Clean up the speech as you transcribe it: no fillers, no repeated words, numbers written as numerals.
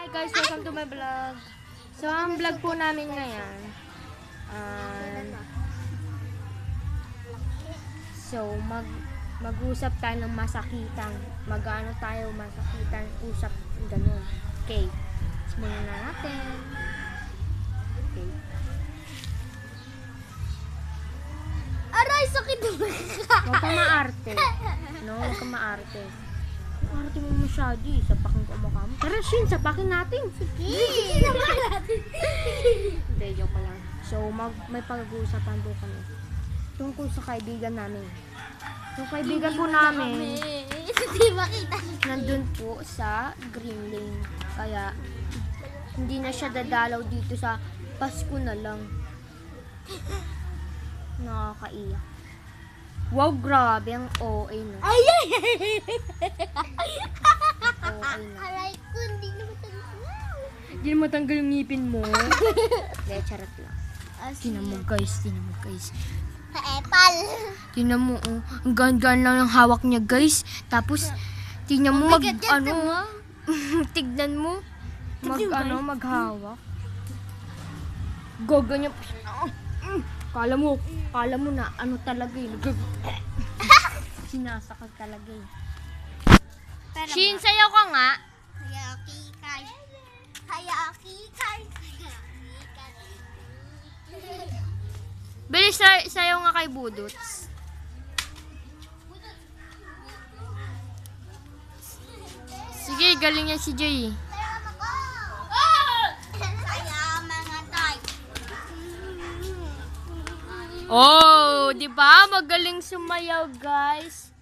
Guys, welcome to my vlog. So, ang vlog po namin ngayon, mag-usap tayo ng masakitan. Mag-ano tayo, masakitan, usap, ganun. Okay. Simulan na natin. Okay. Aray, sakit mo ka. Huwag ka maarte. No, huwag ka maarte. Ang arte mo masyado eh. Sapakin ko mukha mo. Tara, Shin, sapakin natin. Sige naman natin. Hindi, joke lang. So, may pag-uusapan po kami. Tungkol sa kaibigan namin. Yung kaibigan po namin, Hindi makita. nandun po sa Green Lane. Kaya, hindi na siya dadalaw dito sa Pasko na lang. Nakakaiyak. Wow, grabe ang OA na. Ay, ay, ay. OA na. Aray ko, hindi naman tayo. Hindi na matanggal yung ngipin mo. Hindi, charot lang. Tingnan mo guys. Sa epal. Tingnan mo, oh. Ang gaan-gaan lang ng hawak niya, guys. Tapos, tingnan mo, tignan mo. Maghawak. Gaganyan pa siya. Kala mo na, ano talaga eh. Sinasakal talaga eh. Shin, sayaw ka nga. Hayakikay. Hayakikay. Bilis, sayaw nga kay Budots. Sige, galing yan si Jay. Oh, di ba? Magaling sumayaw, guys.